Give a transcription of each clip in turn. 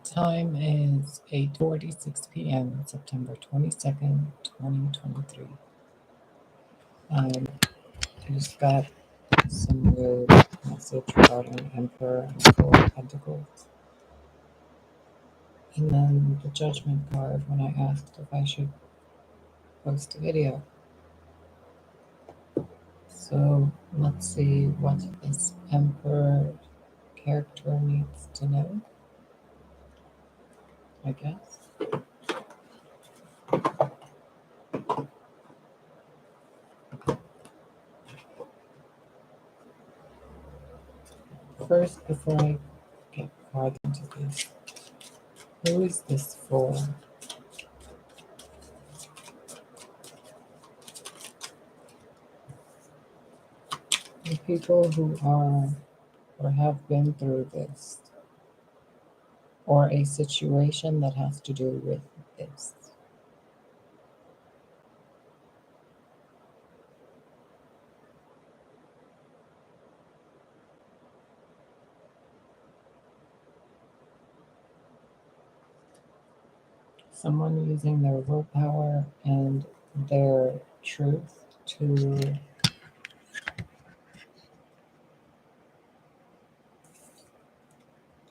Time is 8:46 p.m., September 22nd, 2023. I just got some weird message regarding Emperor and Four of Pentacles. And then the Judgment card when I asked if I should post a video. So let's see what this Emperor character needs to know, I guess. First, before I get farther into this, who is this for? The people who are or have been through this, or a situation that has to do with this. Someone using their willpower and their truth to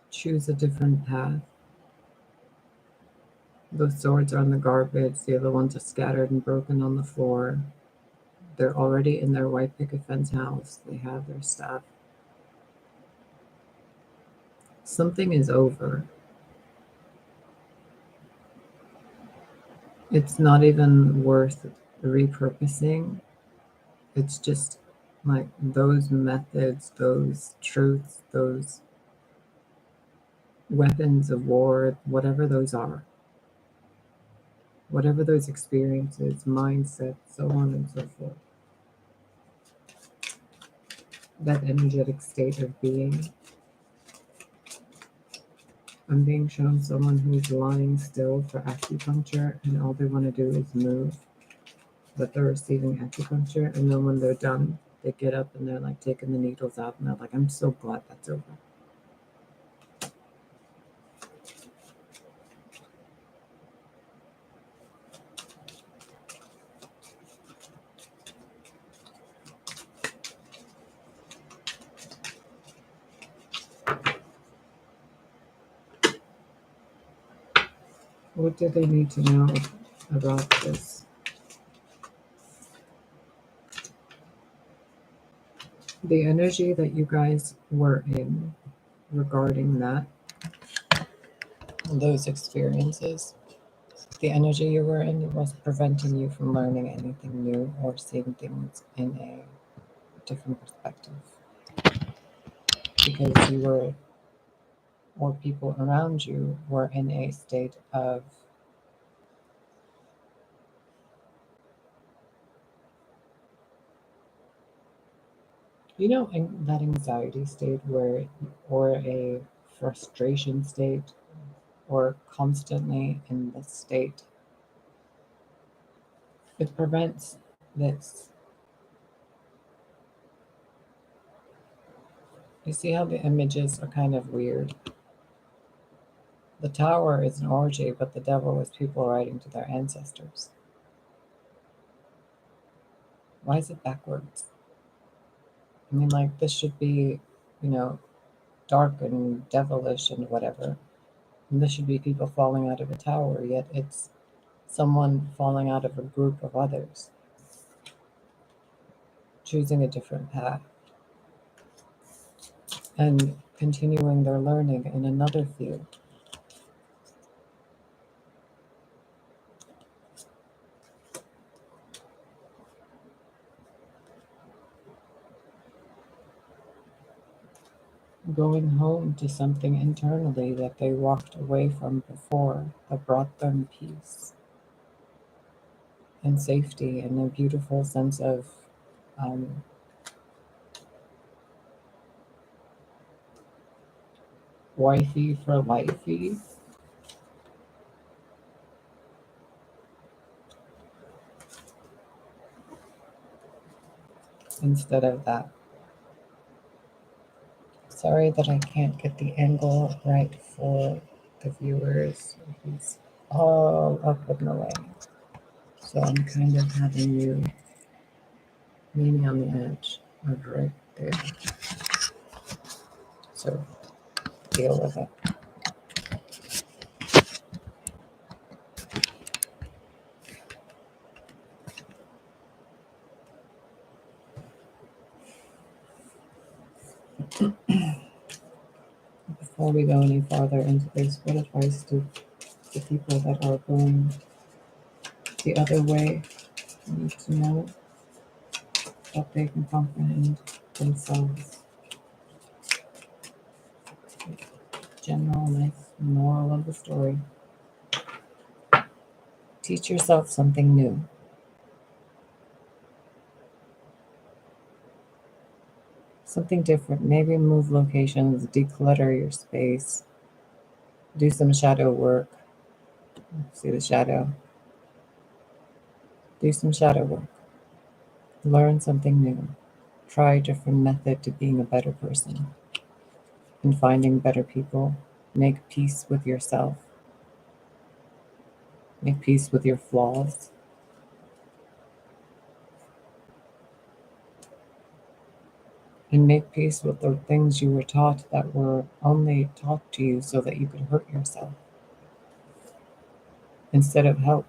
choose a different path. Those swords are in the garbage, the other ones are scattered and broken on the floor. They're already in their white picket fence house, they have their stuff. Something is over. It's not even worth repurposing. It's just like those methods, those truths, those weapons of war, whatever those are, whatever those experiences, mindsets, so on and so forth. That energetic state of being. I'm being shown someone who's lying still for acupuncture and all they want to do is move, but they're receiving acupuncture, and then when they're done, they get up and they're like taking the needles out and they're like, I'm so glad that's over. What do they need to know about this? The energy that you guys were in regarding that, those experiences, the energy you were in was preventing you from learning anything new or seeing things in a different perspective. Because you were, or people around you were in a state of that anxiety state where, or a frustration state, or constantly in this state. It prevents this. You see how the images are kind of weird? The tower is an orgy, but the devil is people writing to their ancestors. Why is it backwards? I mean, like, this should be, dark and devilish and whatever. And this should be people falling out of a tower, yet it's someone falling out of a group of others, choosing a different path, and continuing their learning in another field. Going home to something internally that they walked away from before that brought them peace and safety and a beautiful sense of wifey for lifey. Instead of that. Sorry that I can't get the angle right for the viewers. He's all up and away. So I'm kind of having you leaning on the edge of right there. So deal with it. Before we go any farther into this, what advice do the people that are going the other way need to know that they can comprehend themselves? General nice moral of the story. Teach yourself something new. Something different. Maybe move locations, declutter your space, do some shadow work. See the shadow? Do some shadow work. Learn something new. Try a different method to being a better person and finding better people. Make peace with yourself. Make peace with your flaws. And make peace with the things you were taught that were only taught to you so that you could hurt yourself instead of help.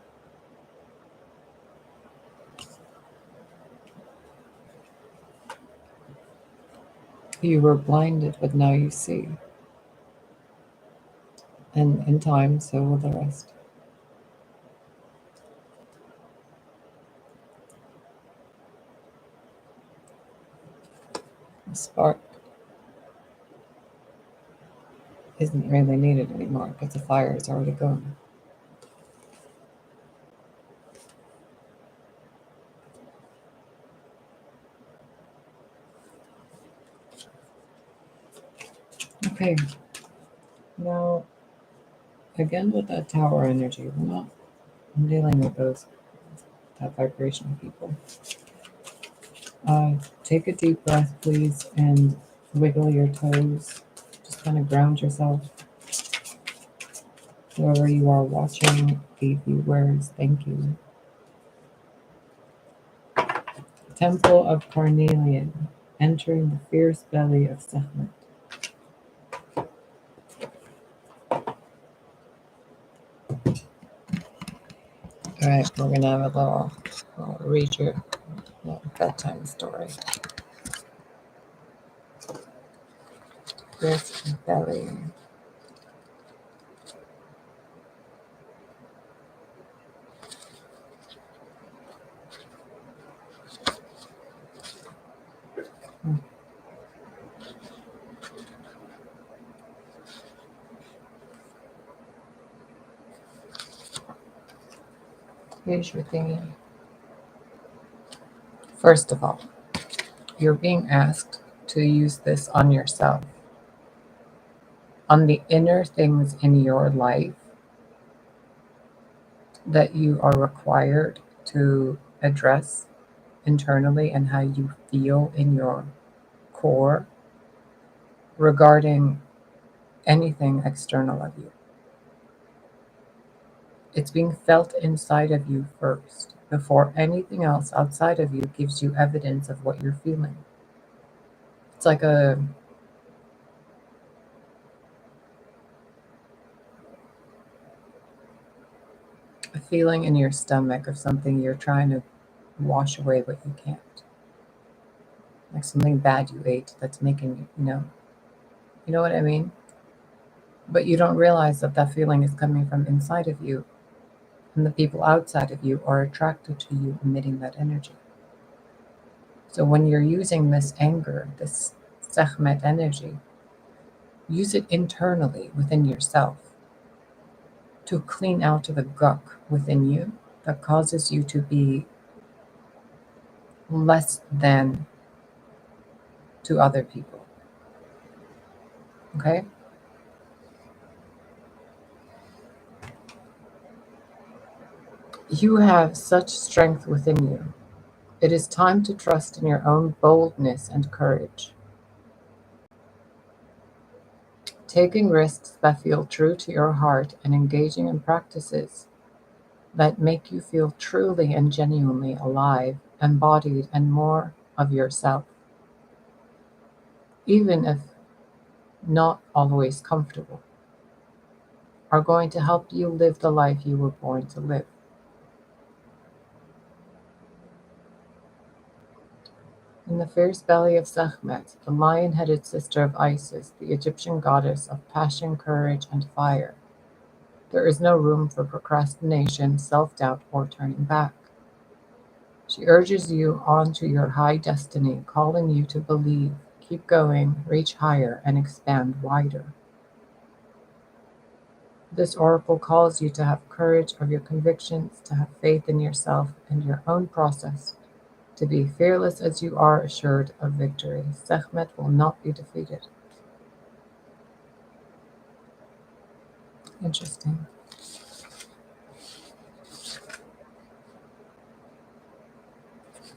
You were blinded, but now you see. And in time, so will the rest. The spark isn't really needed anymore because the fire is already gone. Okay, now again with that tower energy, I'm dealing with that vibration of people. Take a deep breath, please, and wiggle your toes. Just kind of ground yourself. Whoever you are watching, the viewers, thank you. Temple of Carnelian, entering the fierce belly of Sekhmet. All right, we're gonna have a little read your bedtime story. Fierce belly. Here's your thingy. First of all, you're being asked to use this on yourself, on the inner things in your life that you are required to address internally and how you feel in your core regarding anything external of you. It's being felt inside of you first before anything else outside of you gives you evidence of what you're feeling. It's like a feeling in your stomach of something you're trying to wash away, but you can't. Like something bad you ate that's making you know what I mean? But you don't realize that that feeling is coming from inside of you, and the people outside of you are attracted to you emitting that energy. So when you're using this anger, this Sekhmet energy, use it internally within yourself to clean out the gunk within you that causes you to be less than to other people. Okay? You have such strength within you. It is time to trust in your own boldness and courage. taking risks that feel true to your heart and engaging in practices that make you feel truly and genuinely alive, embodied, and more of yourself, even if not always comfortable, are going to help you live the life you were born to live. In the fierce belly of Sekhmet, the lion-headed sister of Isis, the Egyptian goddess of passion, courage, and fire, there is no room for procrastination, self-doubt, or turning back. She urges you on to your high destiny, calling you to believe, keep going, reach higher, and expand wider. This oracle calls you to have courage of your convictions, to have faith in yourself and your own process, to be fearless as you are assured of victory. Sekhmet will not be defeated. Interesting.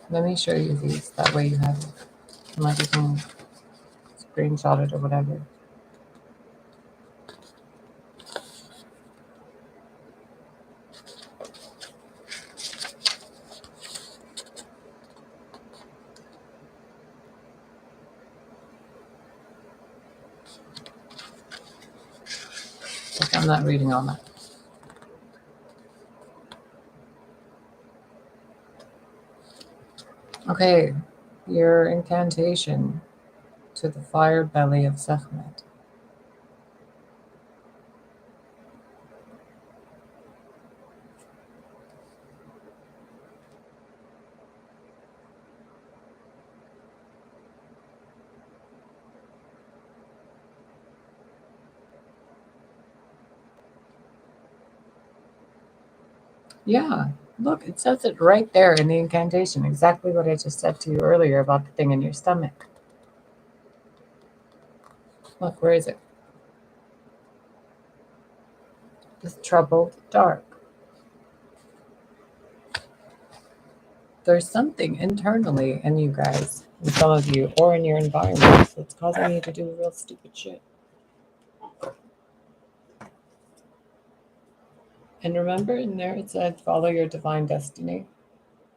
Let me show you these. That way you have it. Like you can screenshot it or whatever. But I'm not reading all that. Okay, your incantation to the fire belly of Sekhmet. Yeah, look, it says it right there in the incantation. Exactly what I just said to you earlier about the thing in your stomach. Look, where is it? This troubled dark. There's something internally in you guys, in some of you, or in your environment that's causing you to do real stupid shit. And remember in there it said, follow your divine destiny.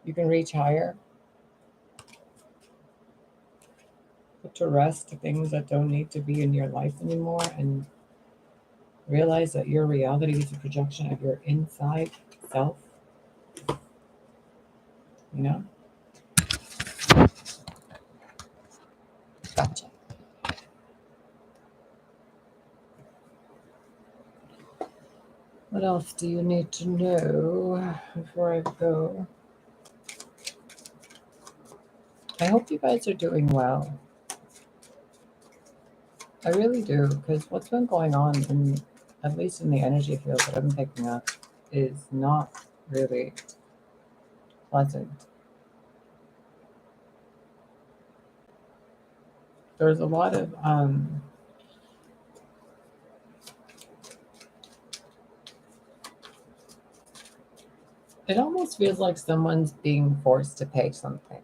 You can reach higher. Put to rest the things that don't need to be in your life anymore and realize that your reality is a projection of your inside self. You know? Gotcha. What else do you need to know before I go? I hope you guys are doing well. I really do, because what's been going on, at least in the energy field that I'm picking up, is not really pleasant. There's a lot of it almost feels like someone's being forced to pay something.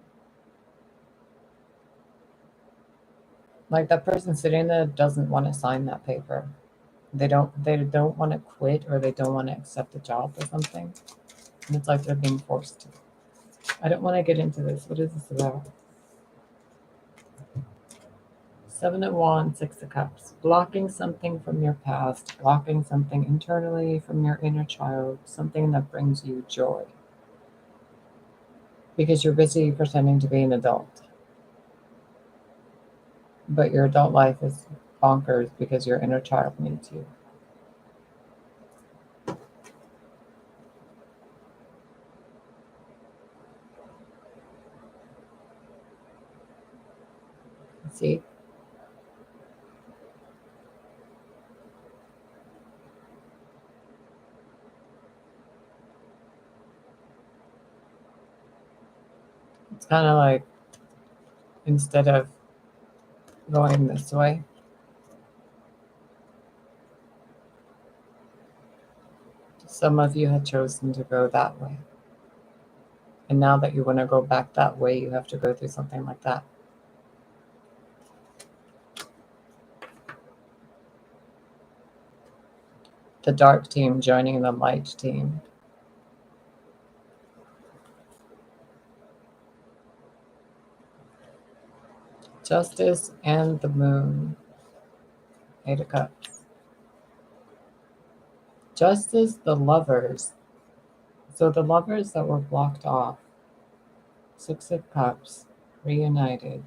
Like that person sitting there doesn't want to sign that paper. They don't want to quit, or they don't want to accept the job or something. And it's like they're being forced to. I don't want to get into this. What is this about? Seven of Wands, Six of Cups. Blocking something from your past, blocking something internally from your inner child, something that brings you joy. Because you're busy pretending to be an adult. But your adult life is bonkers because your inner child needs you. See? It's kind of like instead of going this way, some of you had chosen to go that way. And now that you want to go back that way, you have to go through something like that. The dark team joining the light team. Justice and the moon. 8 of Cups. Justice, the lovers. So the lovers that were blocked off. 6 of Cups, reunited.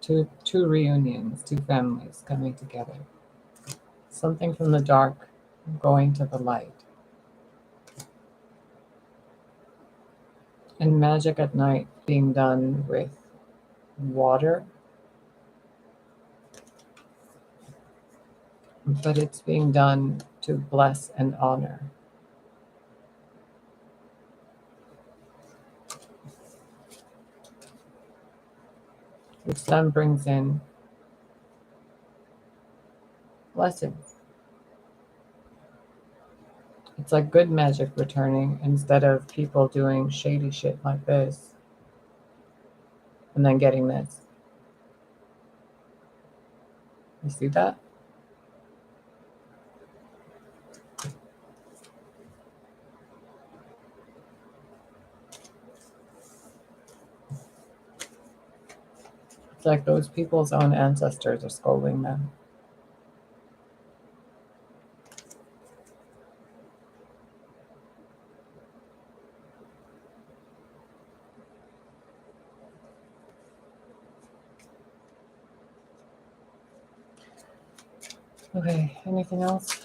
Two reunions, two families coming together. Something from the dark going to the light. And magic at night being done with water, but it's being done to bless and honor. Which then brings in blessings. It's like good magic returning instead of people doing shady shit like this and then getting this. You see that? It's like those people's own ancestors are scolding them. Okay, anything else?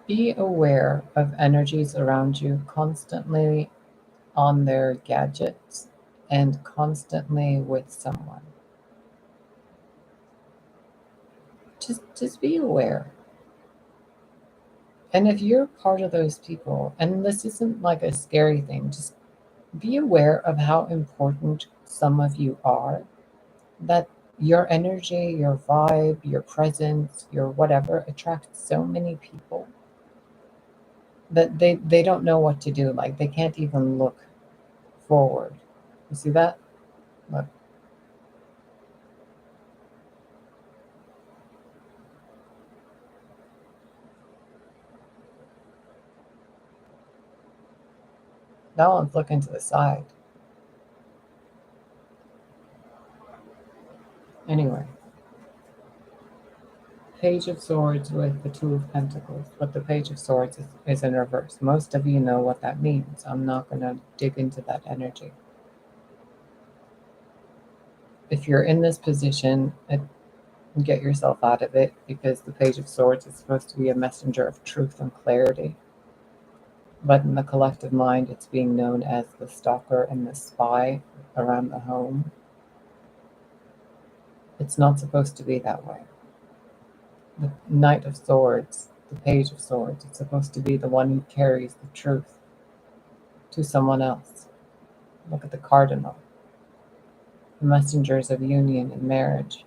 Be aware of energies around you constantly on their gadgets and constantly with someone. Just be aware. And if you're part of those people, and this isn't like a scary thing, just be aware of how important some of you are, that your energy, your vibe, your presence, your whatever attracts so many people that they don't know what to do. Like they can't even look forward. You see that? Look. That one's looking to the side. Anyway. Page of Swords with the Two of Pentacles, but the Page of Swords is in reverse. Most of you know what that means. I'm not going to dig into that energy. If you're in this position, get yourself out of it, because the Page of Swords is supposed to be a messenger of truth and clarity. But in the collective mind, it's being known as the stalker and the spy around the home. It's not supposed to be that way. The Knight of Swords, the Page of Swords, it's supposed to be the one who carries the truth to someone else. Look at the Cardinal. The messengers of union and marriage,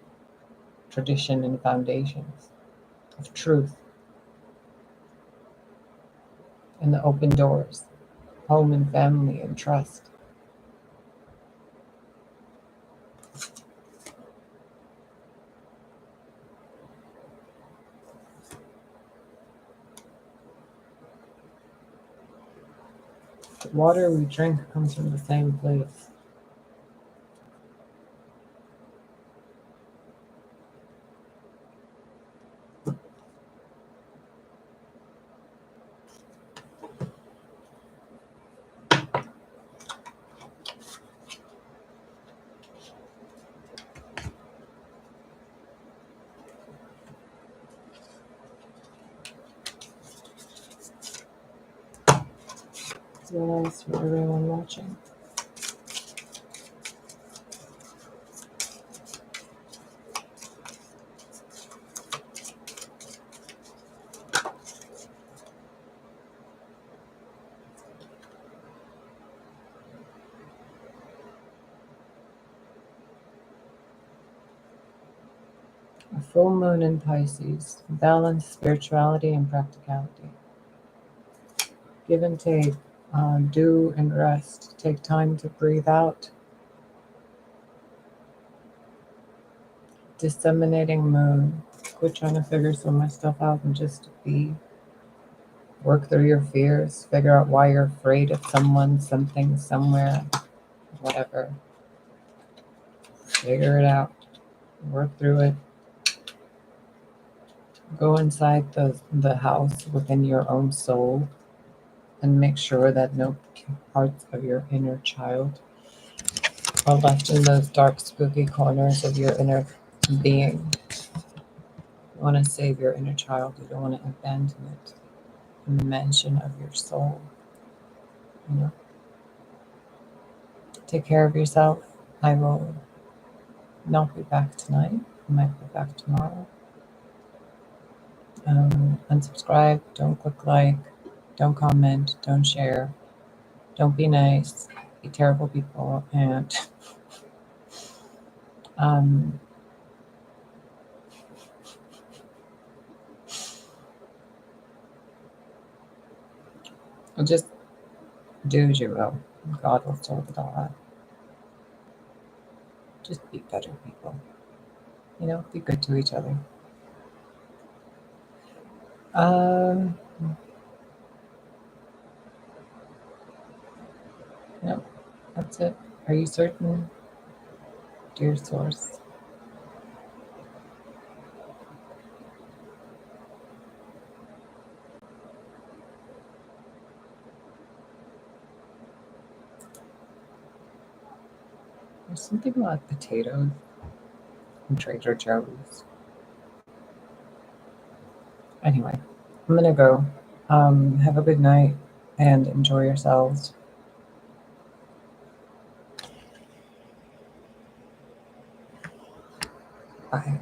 tradition and foundations, of truth, and the open doors, home and family and trust. The water we drink comes from the same place. So nice for everyone watching. Full moon in Pisces. Balance spirituality and practicality. Give and take. Do and rest. Take time to breathe out. Disseminating moon. Quit trying to figure so much stuff out and just be. Work through your fears. Figure out why you're afraid of someone, something, somewhere, whatever. Figure it out. Work through it. Go inside the house within your own soul and make sure that no parts of your inner child are left in those dark, spooky corners of your inner being. You want to save your inner child. You don't want to abandon it in the mansion of your soul. You know, take care of yourself. I will not be back tonight. I might be back tomorrow. Unsubscribe. Don't click like. Don't comment. Don't share. Don't be nice. Be terrible people. And just do as you will. God will sort it all out. Just be better people. You know, be good to each other. No, that's it. Are you certain, dear source? There's something about potatoes and Trader Joe's. Anyway, I'm gonna go. Have a good night and enjoy yourselves. Bye.